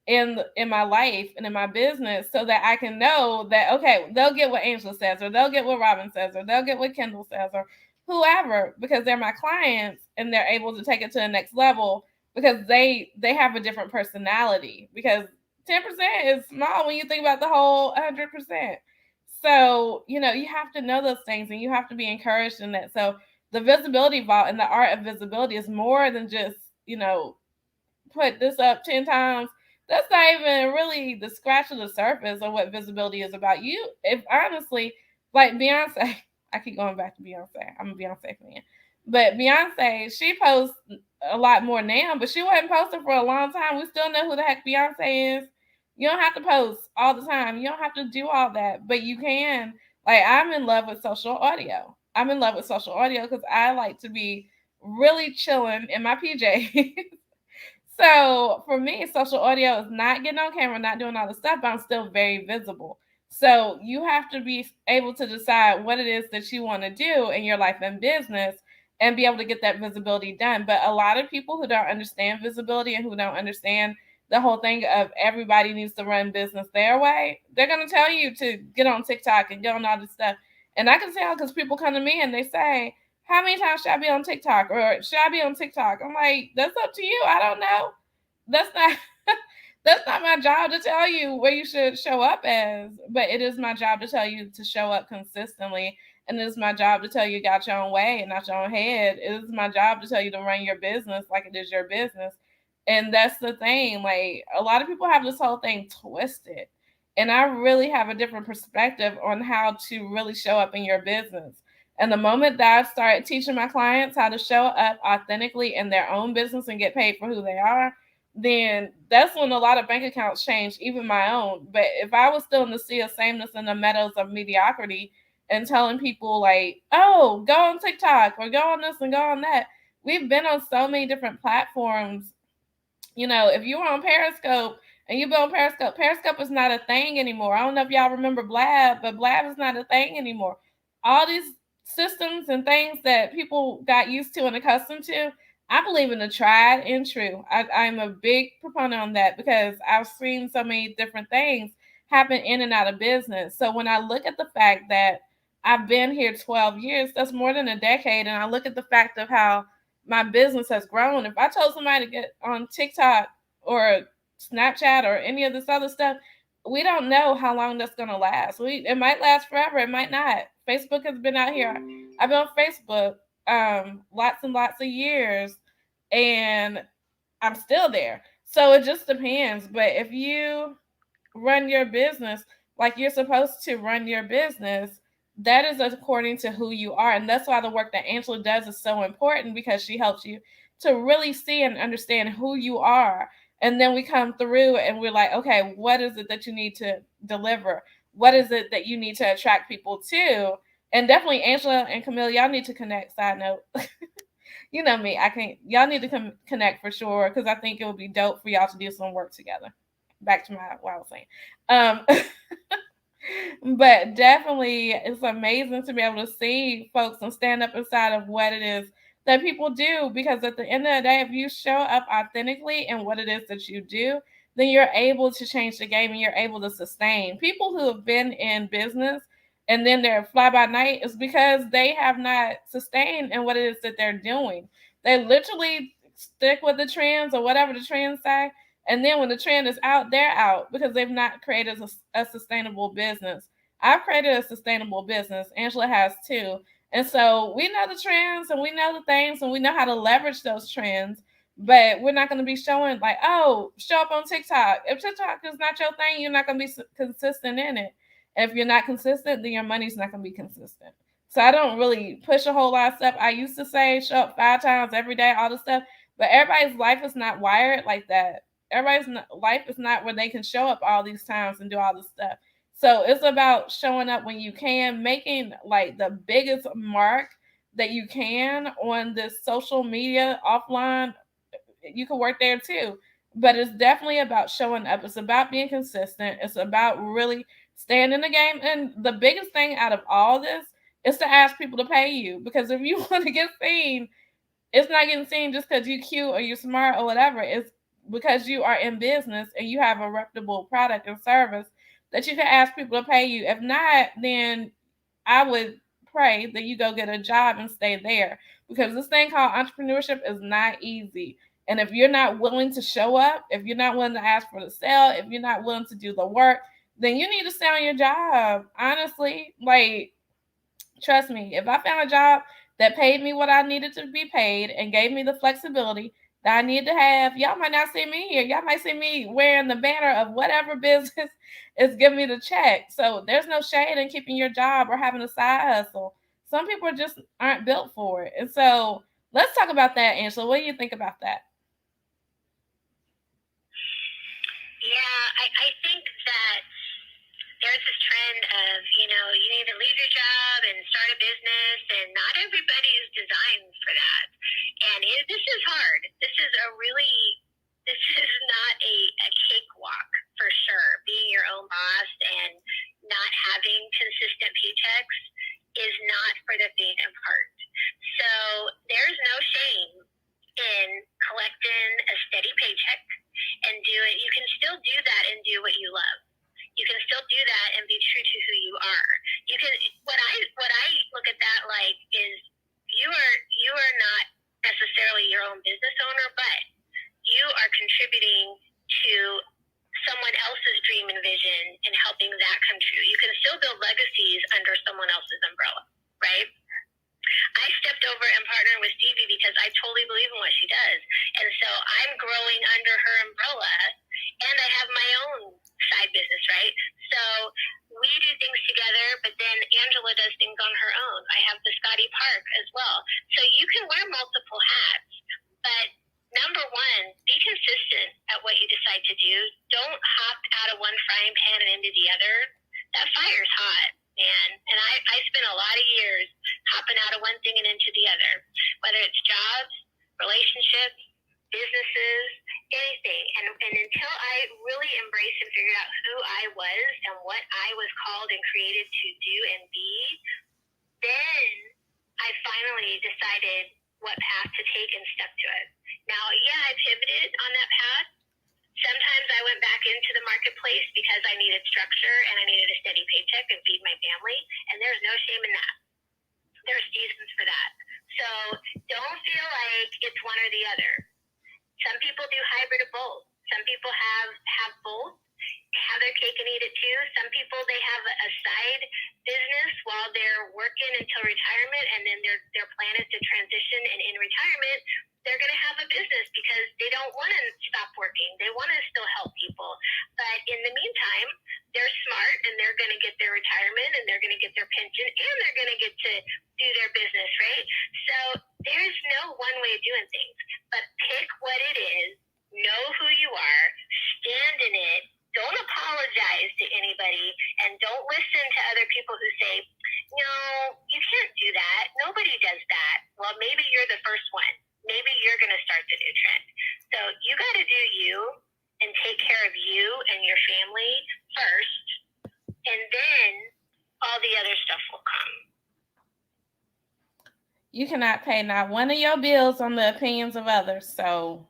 in my life and in my business so that I can know that okay, they'll get what Angela says or they'll get what Robin says or they'll get what Kendall says or whoever because they're my clients and they're able to take it to the next level because they have a different personality because 10% is small when you think about the whole 100%. So, you have to know those things and you have to be encouraged in that. So, the visibility vault and the art of visibility is more than just, put this up 10 times. That's not even really the scratch of the surface of what visibility is about. You, if honestly, like Beyonce, I keep going back to Beyonce. I'm a Beyonce fan. But Beyonce, she posts a lot more now, but she wasn't posting for a long time. We still know who the heck Beyonce is. You don't have to post all the time. You don't have to do all that, but you can. Like, I'm in love with social audio. I'm in love with social audio because I like to be really chilling in my PJs. So for me, social audio is not getting on camera, not doing all the stuff, but I'm still very visible. So you have to be able to decide what it is that you want to do in your life and business and be able to get that visibility done. But a lot of people who don't understand visibility and who don't understand the whole thing of everybody needs to run business their way, they're going to tell you to get on TikTok and get on all this stuff. And I can tell because people come to me and they say, how many times should I be on TikTok or should I be on TikTok? I'm like, that's up to you. I don't know. That's not That's not my job to tell you where you should show up as, but it is my job to tell you to show up consistently. And it is my job to tell you got your own way and not your own head. It is my job to tell you to run your business like it is your business. And that's the thing. Like, a lot of people have this whole thing twisted. And I really have a different perspective on how to really show up in your business. And the moment that I started teaching my clients how to show up authentically in their own business and get paid for who they are, then that's when a lot of bank accounts change, even my own. But if I was still in the sea of sameness in the meadows of mediocrity and telling people, like, oh, go on TikTok or go on this and go on that, we've been on so many different platforms. If you were on Periscope and you've been on Periscope, Periscope is not a thing anymore. I don't know if y'all remember Blab, but Blab is not a thing anymore. All these systems and things that people got used to and accustomed to, I believe in the tried and true. I'm a big proponent on that because I've seen so many different things happen in and out of business. So when I look at the fact that I've been here 12 years, that's more than a decade, and I look at the fact of how my business has grown. If I told somebody to get on TikTok or Snapchat or any of this other stuff, we don't know how long that's gonna last. It might last forever, it might not. Facebook has been out here. I've been on Facebook lots and lots of years, and I'm still there. So it just depends. But if you run your business like you're supposed to run your business, that is according to who you are. And that's why the work that Angela does is so important, because she helps you to really see and understand who you are. And then we come through and we're like, okay, what is it that you need to deliver? What is it that you need to attract people to? And definitely Angela and Camille, y'all need to connect. Side note. You know me, I can't. Y'all need to connect for sure, because I think it would be dope for y'all to do some work together. Back to what I was saying. But definitely, it's amazing to be able to see folks and stand up inside of what it is that people do. Because at the end of the day, if you show up authentically in what it is that you do, then you're able to change the game and you're able to sustain. People who have been in business and then they're fly by night is because they have not sustained in what it is that they're doing. They literally stick with the trends or whatever the trends say, and then when the trend is out, they're out because they've not created a sustainable business. I've created a sustainable business. Angela has too. And so we know the trends and we know the things and we know how to leverage those trends. But we're not going to be showing like, oh, show up on TikTok. If TikTok is not your thing, you're not going to be consistent in it. And if you're not consistent, then your money's not going to be consistent. So I don't really push a whole lot of stuff. I used to say show up 5 times every day, all this stuff. But everybody's life is not wired like that. Life is not where they can show up all these times and do all this stuff. So it's about showing up when you can, making like the biggest mark that you can on this social media offline. You can work there too. But it's definitely about showing up. It's about being consistent. It's about really staying in the game. And the biggest thing out of all this is to ask people to pay you. Because if you want to get seen, it's not getting seen just because you're cute or you're smart or whatever. It's because you are in business and you have a reputable product and service that you can ask people to pay you. If not, then I would pray that you go get a job and stay there, because this thing called entrepreneurship is not easy. And if you're not willing to show up, if you're not willing to ask for the sale, if you're not willing to do the work, then you need to stay on your job. Honestly, like, trust me, if I found a job that paid me what I needed to be paid and gave me the flexibility that I need to have, y'all might not see me here. Y'all might see me wearing the banner of whatever business is giving me the check. So there's no shade in keeping your job or having a side hustle. Some people just aren't built for it. And so let's talk about that, Angela. What do you think about that? Yeah, I think that there's this trend of, you need to leave your job and start a business, and not everybody is designed for that. And this is hard. This is not a cakewalk for sure. Being your own boss and not having consistent paychecks is not for the faint of heart. So there's no shame in collecting a steady paycheck and do it. You can still do that and do what you love. You can still do that and be true to who you are. You can. What I look at that like is you are not necessarily your own business owner, but you are contributing to vision and helping that come true. You can still build legacies under someone else's umbrella, right? I stepped over and partnered with Stevie because I totally believe in what she does. And so I'm growing under her umbrella and I have my own side business, right? So we do things together, but then Angela does things on her own. I have the Scotty Park as well. So you can wear multiple hats, but number one, be consistent at what you decide to do. Don't hop out of one frying pan and into the other. That fire's hot, man. And I spent a lot of years hopping out of one thing and into the other, whether it's jobs, relationships, businesses, anything. And until I really embraced and figured out who I was and what I was called and created to do and be, then I finally decided what path to take and stuck to it. Now, yeah, I pivoted on that path. Sometimes I went back into the marketplace because I needed structure and I needed a steady paycheck and feed my family, and there's no shame in that. There's seasons for that. So don't feel like it's one or the other. Some people do hybrid of both. Some people have both, have their cake and eat it too. Some people, they have a side business while they're working until retirement, and then their plan is to transition, and in retirement they're going to have a business because they don't want to stop working. They want to still help people. But in the meantime, they're smart and they're going to get their retirement and they're going to get their pension and they're going to get to do their business, right? So there's no one way of doing things, but pick what it is, know who you are, stand in it, don't apologize to anybody, and don't listen to other people who say, no, you can't do that. Nobody does that. Well, maybe you're the first one. Maybe you're going to start the new trend. So you got to do you and take care of you and your family first, and then all the other stuff will come. You cannot pay not one of your bills on the opinions of others. So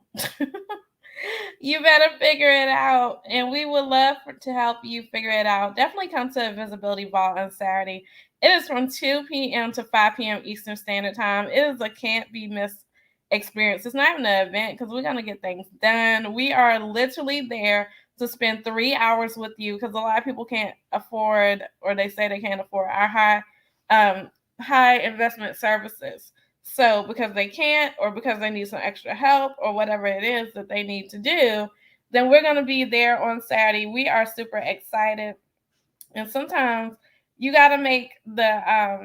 you better figure it out. And we would love to help you figure it out. Definitely come to Visibility Vault on Saturday. It is from 2 p.m. to 5 p.m. Eastern Standard Time. It is a can't be missed experience. It's not even an event because we're going to get things done. We are literally there to spend 3 hours with you because a lot of people can't afford, or they say they can't afford, our high investment services. So because they can't, or because they need some extra help, or whatever it is that they need to do, then we're going to be there on Saturday. We are super excited. And sometimes you got to make the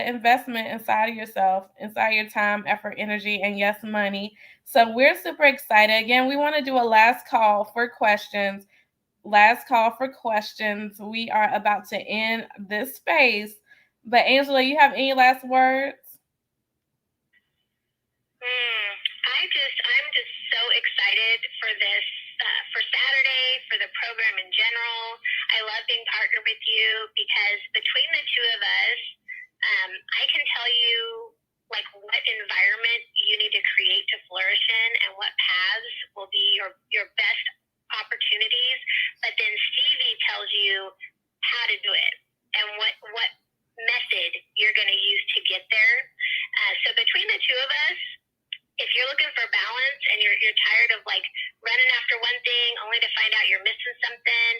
investment inside of yourself, inside your time, effort, energy, and yes, money. So we're super excited. Again, we want to do a last call for questions. Last call for questions. We are about to end this space. But Angela, you have any last words? I'm just so excited for this, for Saturday, for the program in general. I love being partnered with you because between the two of us, I can tell you like what environment you need to create to flourish in and what paths will be your best opportunities. But then Stevie tells you how to do it and what method you're going to use to get there. So between the two of us, if you're looking for balance and you're tired of like running after one thing only to find out you're missing something,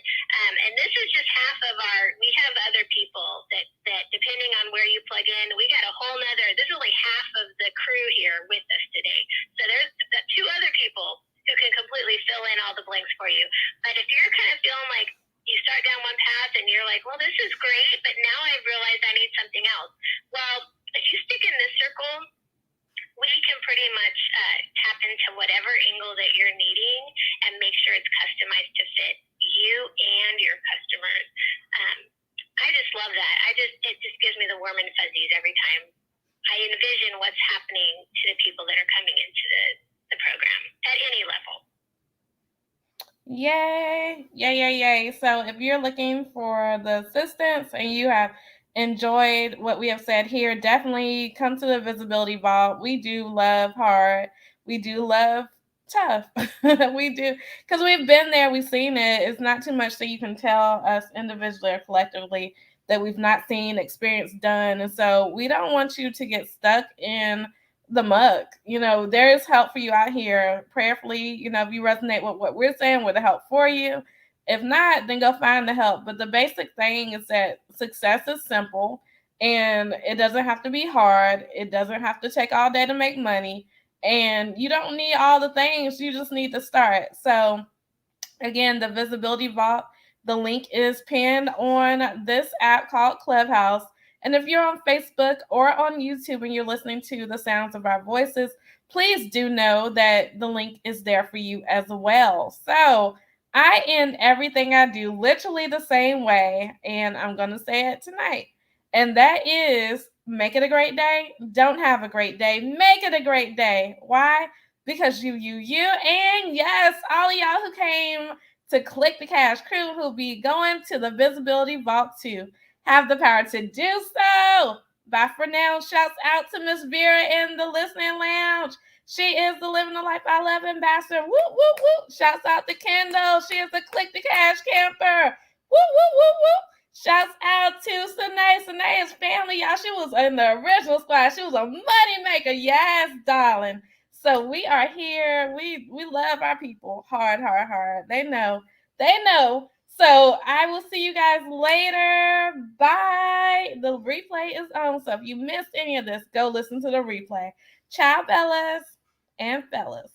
and this is just half of we have other people that depending on where you plug in, we got a whole nother, this is only half of the crew here with us today. So there's two other people who can completely fill in all the blanks for you. But if you're kind of feeling like you start down one path and you're like, well, this is great, but now I've realized I need something else. Well, if you stick in this circle, we can pretty much tap into whatever angle that you're needing and make sure it's customized to fit you and your customers. I just love that. It just gives me the warm and fuzzies every time I envision what's happening to the people that are coming into the program at any level. Yay. Yay. So if you're looking for the assistance and you have enjoyed what we have said here, definitely come to the Visibility Vault. We do love hard. We do love tough. We do, because we've been there, we've seen it. It's not too much that you can tell us individually or collectively that we've not seen, experienced, done. And so we don't want you to get stuck in the muck. There's help for you out here. Prayerfully, if you resonate with what we're saying, we're the help for you. If not, then go find the help. But the basic thing is that success is simple and it doesn't have to be hard. It doesn't have to take all day to make money. And you don't need all the things, you just need to start. So, again, the Visibility Vault, the link is pinned on this app called Clubhouse. And if you're on Facebook or on YouTube and you're listening to the sounds of our voices, please do know that the link is there for you as well. So I end everything I do literally the same way, and I'm going to say it tonight. And that is make it a great day. Don't have a great day. Make it a great day. Why? Because you, and yes, all of y'all who came to Click the Cash Crew who'll be going to the Visibility Vault too have the power to do so. Bye for now. Shouts out to Miss Vera in the listening lounge. She is the Living the Life I Love ambassador. Woo, woo, woo. Shouts out to Kendall. She is the Click the Cash camper. Woo, woo, woo, woo. Shouts out to Sanae. Sanae's family, y'all. She was in the original squad. She was a money maker. Yes, darling. So we are here. We love our people. Hard, hard, hard. They know. They know. So I will see you guys later. Bye. The replay is on. So if you missed any of this, go listen to the replay. Ciao, Bellas and fellas.